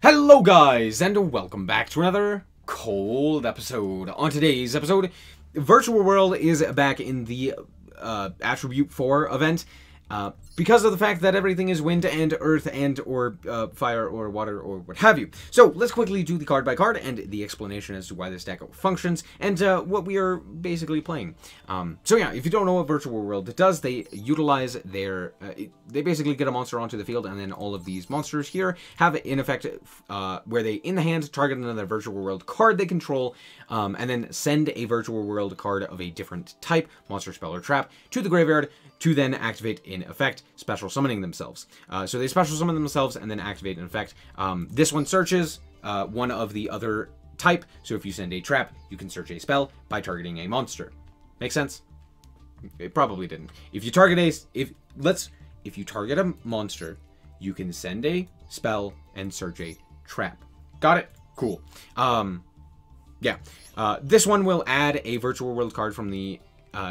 Hello guys, and welcome back to another cold episode. On today's episode, Virtual World is back in the Attribute 4 event. Because of the fact that everything is wind and earth and or fire or water or what have you. So let's quickly do the card by card and the explanation as to why this deck functions and what we are basically playing. So yeah, if you don't know what Virtual World does, they utilize their, they basically get a monster onto the field, and then all of these monsters here have in effect where they in the hand target another Virtual World card they control, and then send a Virtual World card of a different type, monster, spell, or trap, to the graveyard to then activate in effect, special summoning themselves. So they special summon themselves and then activate in effect. This one searches one of the other type, so if you send a trap, you can search a spell by targeting a monster. Make sense? It probably didn't. If you target if you target a monster, you can send a spell and search a trap. Got it? Cool. Yeah. This one will add a Virtual World card from the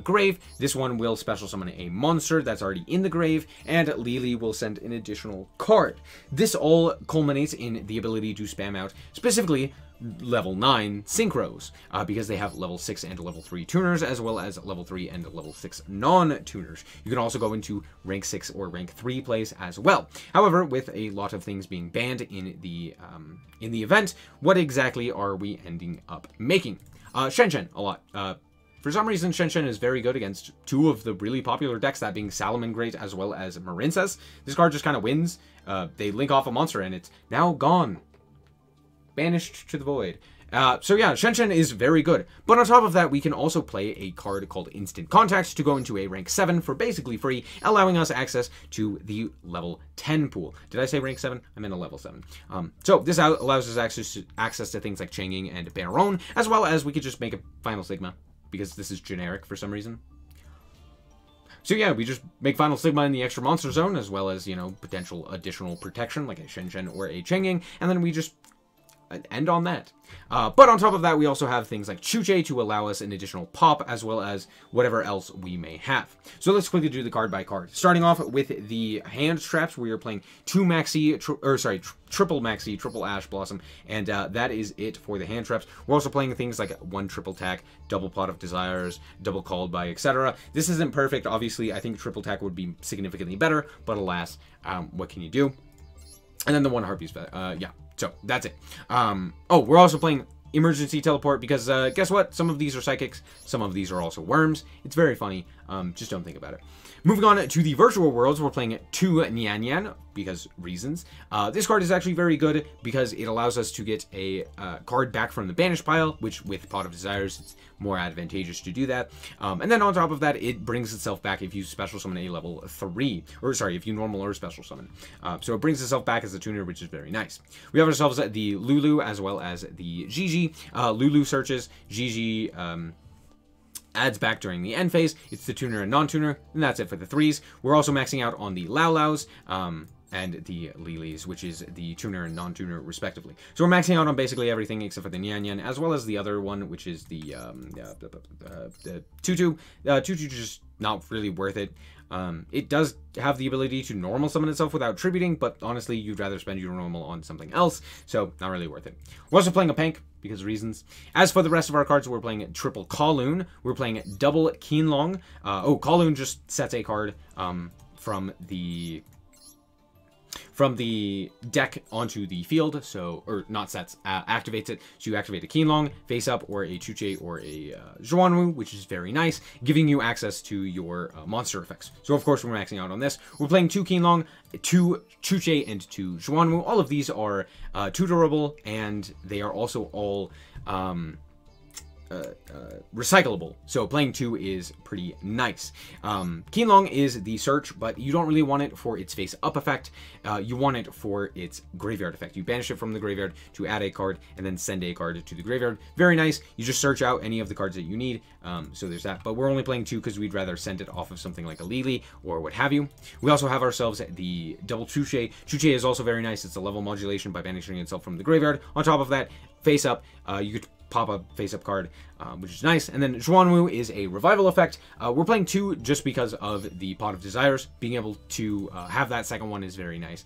grave. This one will special summon a monster that's already in the grave, and Lily will send an additional card. This all culminates in the ability to spam out specifically level 9 synchros, because they have level 6 and level 3 tuners, as well as level 3 and level 6 non-tuners. You can also go into rank 6 or rank 3 plays as well. However, with a lot of things being banned in the event, what exactly are we ending up making? Shen a lot. For some reason, Shen is very good against two of the really popular decks, that being Salamangreat as well as Marincess. This card just kind of wins. They link off a monster and it's now gone. Banished to the void. So yeah, Shen is very good. But on top of that, we can also play a card called Instant Contact to go into a rank 7 for basically free, allowing us access to the level 10 pool. Did I say rank 7? I meant a level 7. So this allows us access to things like Changing and Baron, as well as we could just make a Final Sigma, because this is generic for some reason. So yeah, we just make Final Sigma in the extra monster zone, as well as, you know, potential additional protection, like a Shen or a Changing, and then we just end on that. But on top of that, we also have things like Chuche to allow us an additional pop, as well as whatever else we may have. So let's quickly do the card by card. Starting off with the hand traps, we are playing triple Maxi, triple Ash Blossom, and that is it for the hand traps. We're also playing things like one triple tack, double Pot of Desires, double Called By, etc. This isn't perfect. Obviously, I think triple tack would be significantly better, but alas, what can you do? And then the one Harpies, yeah. So, that's it. Oh, we're also playing Emergency Teleport because, guess what? Some of these are Psychics, some of these are also Worms. It's very funny. Just don't think about it. Moving on to the Virtual Worlds, we're playing 2 Nyan, because reasons. This card is actually very good because it allows us to get a card back from the Banish pile, which with Pot of Desires, it's more advantageous to do that. And then on top of that, it brings itself back if you special summon a level 3, or sorry, if you normal or special summon. So it brings itself back as a tuner, which is very nice. We have ourselves the Lulu as well as the Gigi. Lulu searches, Gigi adds back during the end phase. It's the tuner and non-tuner, and that's it for the 3s. We're also maxing out on the Laus and the Lilies, which is the tuner and non-tuner respectively. So we're maxing out on basically everything except for the Nyan, as well as the other one, which is the Tutu. Tutu just not really worth it. It does have the ability to normal summon itself without tributing, but honestly, you'd rather spend your normal on something else, so not really worth it. We're also playing a Pank, because of reasons. As for the rest of our cards, we're playing triple Kowloon. We're playing double Qianlong. Oh, Kowloon just sets a card from the deck onto the field, so, or not sets, activates it. So you activate a Qianlong, face up, or a Chuche, or a Zhuanwu, which is very nice, giving you access to your monster effects. So of course we're maxing out on this. We're playing 2 Qianlong, 2 Chuche, and 2 Zhuanwu. All of these are tutorable, and they are also all recyclable, so playing 2 is pretty nice. Qianlong is the search, but you don't really want it for its face up effect. You want it for its graveyard effect. You banish it from the graveyard to add a card and then send a card to the graveyard. Very nice. You just search out any of the cards that you need. So there's that, but we're only playing 2 because we'd rather send it off of something like a Lily or what have you. We also have ourselves the double Chuche. Chuche is also very nice. It's a level modulation by banishing itself from the graveyard. On top of that, face up, you could pop-up face-up card, which is nice. And then Zhuanwu is a revival effect. We're playing 2 just because of the Pot of Desires. Being able to have that second one is very nice,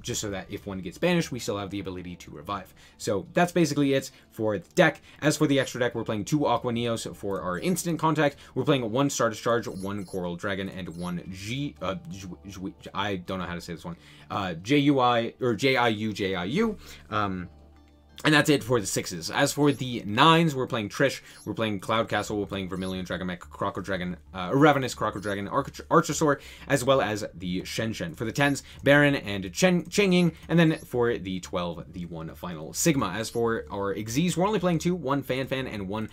just so that if one gets banished, we still have the ability to revive. So that's basically it for the deck. As for the extra deck, we're playing 2 Aqua Neos for our instant contact. We're playing 1 Star Discharge, 1 Coral Dragon, and 1 I don't know how to say this one, J-U-I, or J-I-U. And that's it for the 6s. As for the 9s, we're playing Trish, we're playing Cloud Castle, we're playing Vermilion Dragon Mech, Croco Dragon, Ravenous Croco Dragon, Archosaur, as well as the Shen. For the 10s, Baron and Cheng-Ying, and then for the 12, the 1 final Sigma. As for our Xyz, we're only playing 2, 1 Fan, and 1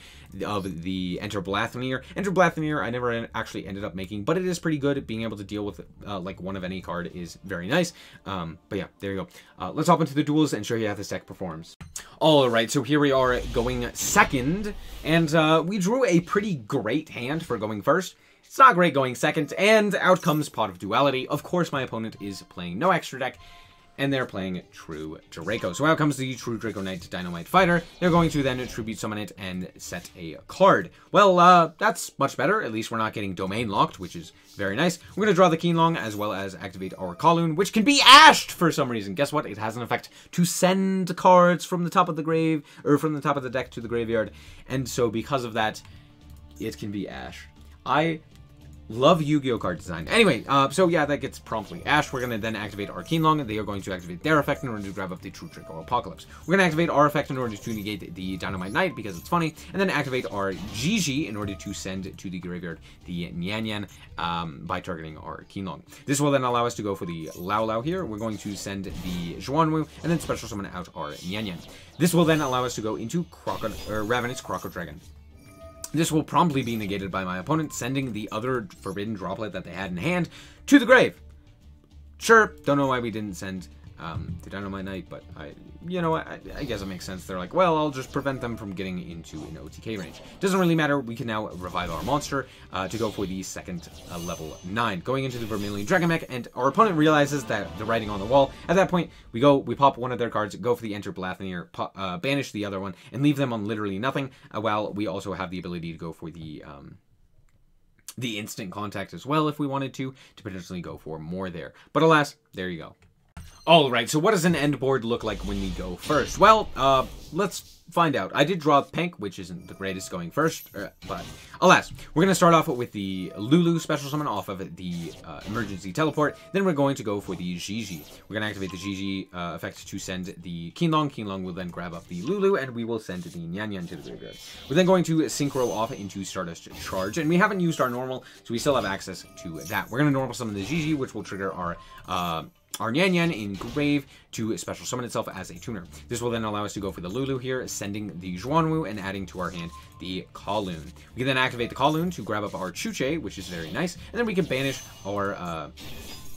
of the Enter Blathmir. Enter Blathmir I never actually ended up making, but it is pretty good. Being able to deal with like 1 of any card is very nice. But yeah, there you go. Let's hop into the duels and show you how this deck performs. Alright, so here we are going second, and we drew a pretty great hand for going first. It's not great going second, and out comes Pot of Duality. Of course, my opponent is playing no extra deck, and they're playing True Draco. So out comes the True Draco Knight Dynamite Fighter. They're going to then Tribute Summon it and set a card. Well, that's much better. At least we're not getting Domain Locked, which is very nice. We're going to draw the Keenlong, as well as activate our Kowloon, which can be ashed for some reason. Guess what? It has an effect to send cards from the top of the grave, or from the top of the deck to the graveyard. And so because of that, it can be ashed. I love Yu-Gi-Oh! Card design. Anyway, so yeah, that gets promptly ashed. We're going to then activate our Keenlong. They are going to activate their effect in order to grab up the True Draco Apocalypse. We're going to activate our effect in order to negate the Dynamite Knight because it's funny, and then activate our Gigi in order to send to the graveyard the Nyan by targeting our Keenlong. This will then allow us to go for the Lao here. We're going to send the Zhuanwu and then special summon out our Nyan. This will then allow us to go into Ravenous Croco Dragon. This will promptly be negated by my opponent, sending the other Forbidden Droplet that they had in hand to the grave. Sure, don't know why we didn't send the Dynamite Knight, but you know, I guess it makes sense. They're like, well, I'll just prevent them from getting into an OTK range. Doesn't really matter. We can now revive our monster to go for the second level 9. Going into the Vermilion Dragon Mech, and our opponent realizes that the writing on the wall. At that point, we pop one of their cards, go for the Enter Blathmir, banish the other one, and leave them on literally nothing, while we also have the ability to go for the instant contact as well if we wanted to potentially go for more there. But alas, there you go. Alright, so what does an end board look like when we go first? Well, let's find out. I did draw Pink, which isn't the greatest going first, but alas, we're going to start off with the Lulu special summon off of the emergency teleport. Then we're going to go for the Gigi. We're going to activate the Gigi effect to send the Keenlong. Keenlong will then grab up the Lulu, and we will send the Nyan to the graveyard. We're then going to Synchro off into Stardust Charge, and we haven't used our normal, so we still have access to that. We're going to normal summon the Gigi, which will trigger our Nyan in grave to special summon itself as a tuner. This will then allow us to go for the Lulu here, sending the Zhuanwu and adding to our hand the Kowloon. We can then activate the Kowloon to grab up our Chuche, which is very nice, and then we can banish our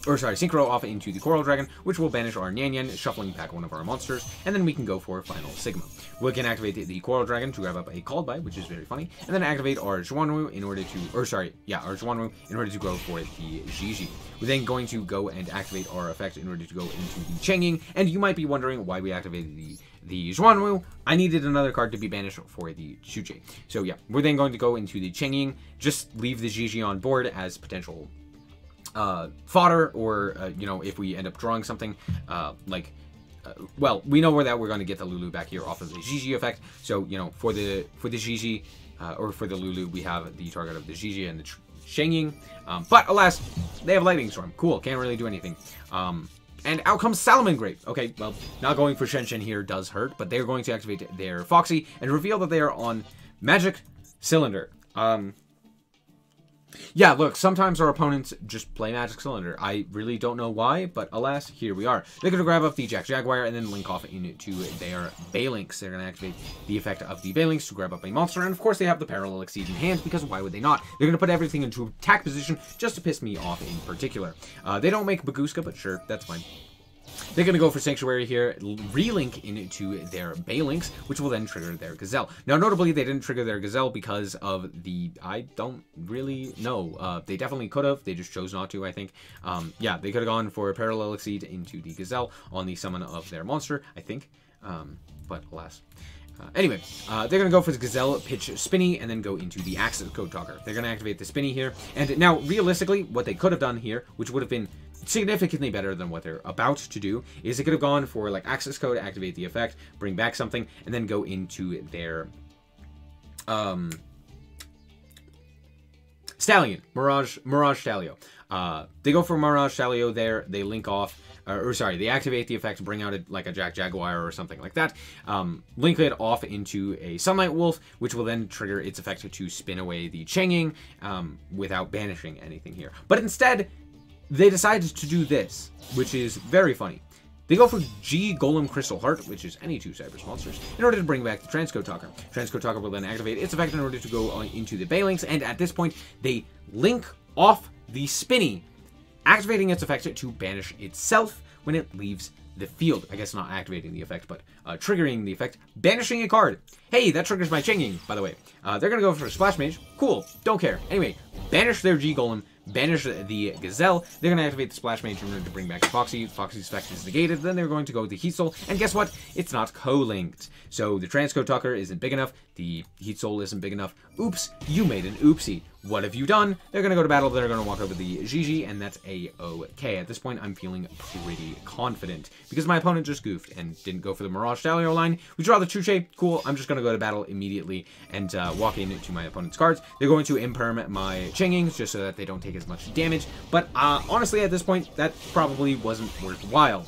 Synchro off into the Coral Dragon, which will banish our Nyan, shuffling back one of our monsters, and then we can go for Final Sigma. We can activate the Coral Dragon to grab up a Called By, which is very funny, and then activate our Zhuanwu in order to, our Zhuanwu in order to go for the Gigi. We're then going to go and activate our effect in order to go into the Cheng-Ying, and you might be wondering why we activated the Zhuanwu. I needed another card to be banished for the Chuche. So yeah, we're then going to go into the Cheng-Ying, just leave the Gigi on board as potential fodder, or you know, if we end up drawing something well, we know where that we're going to get the Lulu back here off of the Gigi effect. So you know, for the Gigi or for the Lulu, we have the target of the Gigi and the Cheng-Ying, but alas, they have Lightning Storm. Cool, can't really do anything. And out comes Salamangreat. Okay, well, not going for Shen here does hurt, but they're going to activate their Foxy and reveal that they are on Magic Cylinder. Yeah, look, sometimes our opponents just play Magic Cylinder. I really don't know why, but alas, here we are. They're going to grab up the Jack Jaguar and then link off into their Balinks. They're going to activate the effect of the Balinks to grab up a monster, and of course they have the Parallel Exceed in hand, because why would they not? They're going to put everything into attack position just to piss me off in particular. They don't make Baguska, but sure, that's fine. They're going to go for Sanctuary here, relink into their Balinks, which will then trigger their Gazelle. Now, notably, they didn't trigger their Gazelle because of the... I don't really know. They definitely could have. They just chose not to, I think. Yeah, they could have gone for a Parallel Exceed into the Gazelle on the summon of their monster, I think. But alas. Anyway, they're going to go for the Gazelle, pitch Spinny, and then go into the Access Code Talker. They're going to activate the Spinny here. And now, realistically, what they could have done here, which would have been significantly better than what they're about to do, is they could have gone for, like, Access Code, activate the effect, bring back something, and then go into their Stallion, Mirage Stalio. They go for Mirage Stalio there, they link off, they activate the effect, bring out like a Jack Jaguar or something like that, link it off into a Sunlight Wolf, which will then trigger its effect to spin away the Changing without banishing anything here. But instead, they decided to do this, which is very funny. They go for G Golem Crystal Heart, which is any 2 Cyberse monsters, in order to bring back the Transcode Talker. Transcode Talker will then activate its effect in order to go into the Balinks, and at this point, they link off the Spinny, activating its effect to banish itself when it leaves the field. I guess not activating the effect, but triggering the effect, banishing a card. Hey, that triggers my Changing, by the way. They're going to go for a Splash Mage. Cool, don't care. Anyway, banish their G Golem, banish the Gazelle. They're going to activate the Splash Mage in order to bring back Foxy. Foxy's effect is negated. Then they're going to go with the Heat Soul. And guess what? It's not co-linked. So the Transcode Talker isn't big enough. The Heat Soul isn't big enough. Oops, you made an oopsie. What have you done? They're going to go to battle. They're going to walk over the GG, and that's A-OK. At this point, I'm feeling pretty confident because my opponent just goofed and didn't go for the Mirage Stalio line. We draw the Chuche. Cool. I'm just going to go to battle immediately and walk into my opponent's cards. They're going to imperm my Changings just so that they don't take as much damage. But honestly, at this point, that probably wasn't worthwhile.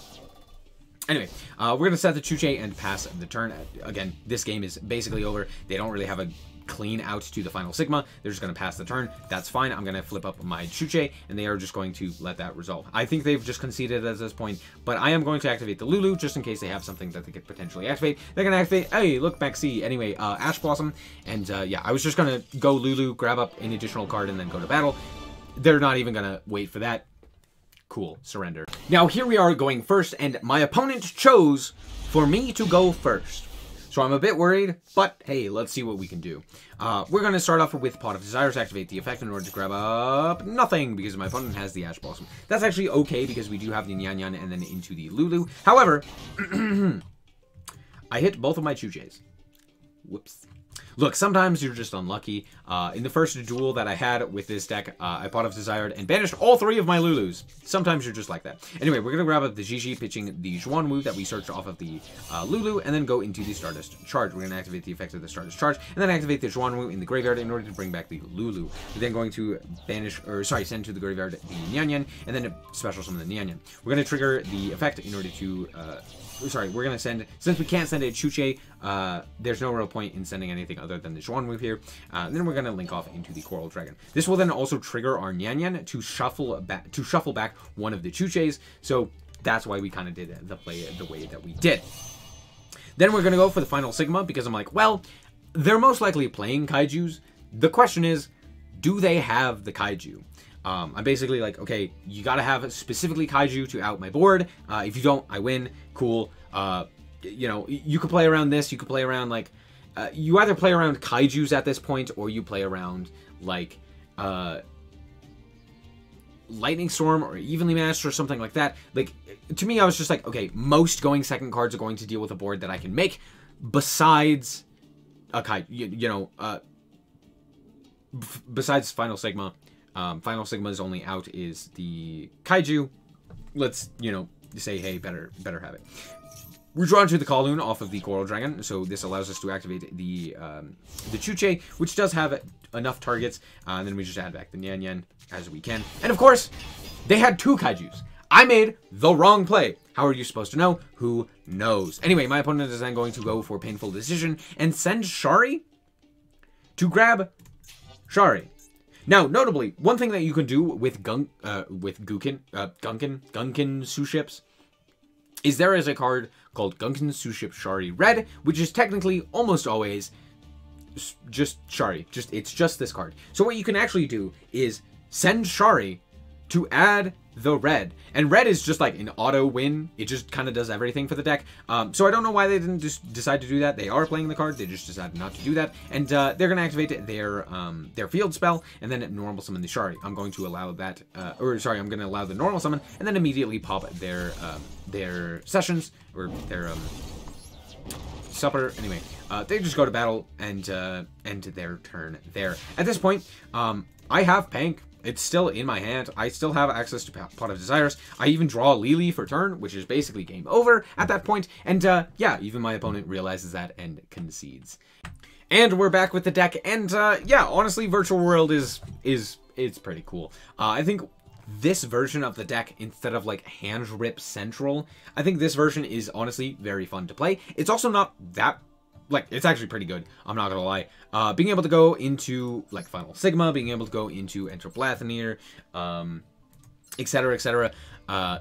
Anyway, we're going to set the Chuche and pass the turn. Again, this game is basically over. They don't really have a clean out to the final Sigma. They're just going to pass the turn. That's fine. I'm going to flip up my Chuche, and they are just going to let that resolve. I think they've just conceded at this point, but I am going to activate the Lulu just in case they have something that they could potentially activate. They're going to activate, hey, look, Maxi. Anyway, Ash Blossom, and yeah, I was just going to go Lulu, grab up an additional card, and then go to battle. They're not even going to wait for that. Cool, surrender. Now, here we are going first, and my opponent chose for me to go first. So I'm a bit worried, but hey, let's see what we can do. We're going to start off with Pot of Desires, activate the effect in order to grab up nothing, because my opponent has the Ash Blossom. That's actually okay, because we do have the Nyan Nyan and then into the Lulu. However, I hit both of my Chuches. Whoops. Look, sometimes you're just unlucky. In the first duel that I had with this deck, I Pot of Desired and banished all 3 of my Lulus. Sometimes you're just like that. Anyway, we're going to grab up the Gigi, pitching the Zhuan move that we searched off of the Lulu, and then go into the Stardust Charge. We're going to activate the effect of the Stardust Charge, and then activate the Zhuan move in the graveyard in order to bring back the Lulu. We're then going to send to the graveyard the Nyan Nyan, and then special summon the Nyan Nyan. We're going to trigger the effect in order to... we're going to send, since we can't send a Chuche, there's no real point in sending anything other than the Zhuan move here. Then we're going to link off into the Coral Dragon. This will then also trigger our Nyan Nyan to shuffle back one of the Chuches, so that's why we kind of did the play the way that we did. Then we're going to go for the final Sigma, because I'm like, well, they're most likely playing Kaijus. The question is, do they have the Kaiju? I'm basically like, okay, you gotta have specifically Kaiju to out my board. If you don't, I win. Cool. You know, you could play around this. You could play around, like, you either play around Kaijus at this point, or you play around, like, Lightning Storm or Evenly Matched or something like that. Like, to me, I was just like, okay, most going second cards are going to deal with a board that I can make, besides a Kaiju, besides Final Sigma. Final Sigma's only out is the Kaiju. Let's, say, hey, better have it. We're drawn to the Kowloon off of the Coral Dragon, so this allows us to activate the Chuche, which does have enough targets, and then we just add back the Nyan Nyan as we can. And of course, they had 2 Kaijus. I made the wrong play. How are you supposed to know? Who knows? Anyway, my opponent is then going to go for Painful Decision and send Shari to Shari. Now, notably, one thing that you can do with Gunkin Suships is there is a card called Gunkin Suship Shari Red, which is technically almost always just Shari. It's just this card. So what you can actually do is send Shari to add the red. And red is just like an auto win. It just kind of does everything for the deck. So I don't know why they didn't just decide to do that. They are playing the card. They just decided not to do that. And they're going to activate their field spell and then normal summon the Shari. I'm going to allow that, I'm going to allow the normal summon and then immediately pop their sessions or their supper. Anyway, they just go to battle and end their turn there. At this point, I have Pank. It's still in my hand. I still have access to Pot of Desires. I even draw Lily for turn, which is basically game over at that point. And yeah, even my opponent realizes that and concedes. And we're back with the deck. And yeah, honestly, Virtual World it's pretty cool. I think this version of the deck, instead of like Hand Rip Central, I think this version is honestly very fun to play. It's also not that, like, it's actually pretty good, I'm not gonna lie. Being able to go into like Final Sigma, being able to go into Enter Blathanir, etc, etc.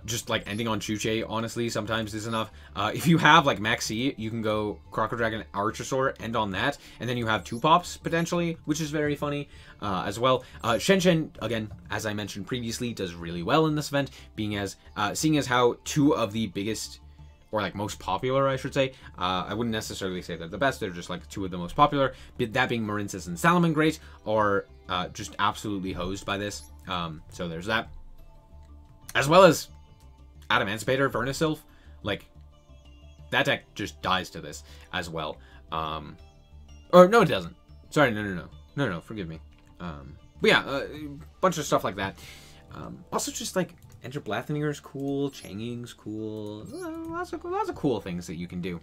Just like ending on Chuche, honestly, sometimes is enough. If you have like Maxi, you can go Crocodile Archosaur, end on that, and then you have 2 pops potentially, which is very funny as well. Shen, again, as I mentioned previously, does really well in this event, being as seeing as how 2 of the biggest, or like most popular, I should say. I wouldn't necessarily say they're the best, they're just like 2 of the most popular, that being Marincis and Salamangreat, are just absolutely hosed by this. So there's that. As well as Adamancipator, Vernisylph, like, that deck just dies to this as well. Or, no, it doesn't. Sorry, no, forgive me. But yeah, a bunch of stuff like that. Also just, like, Enter Blathanir is cool, Changing's cool, lots of cool things that you can do.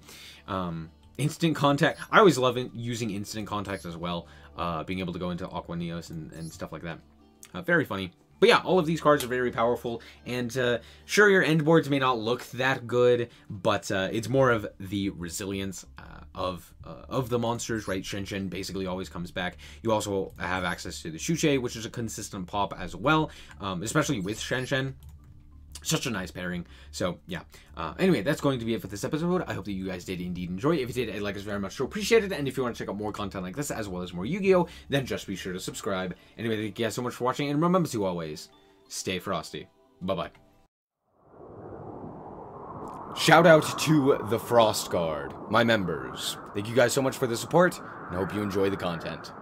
Instant Contact, I always love using Instant Contact as well, being able to go into Aqua Neos and stuff like that. Very funny. But yeah, all of these cards are very powerful, and sure, your end boards may not look that good, but it's more of the resilience of the monsters, right? Shen basically always comes back. You also have access to the Chuche, which is a consistent pop as well, especially with Shen. Such a nice pairing. So yeah, anyway, that's going to be it for this episode. I hope that you guys did indeed enjoy it. If you did, I'd like us very much to appreciate it, and if you want to check out more content like this as well as more Yu-Gi-Oh, then just be sure to subscribe. Anyway, thank you guys so much for watching, and remember to always stay frosty. Bye-bye. Shout out to the Frost Guard, my members. Thank you guys so much for the support, and I hope you enjoy the content.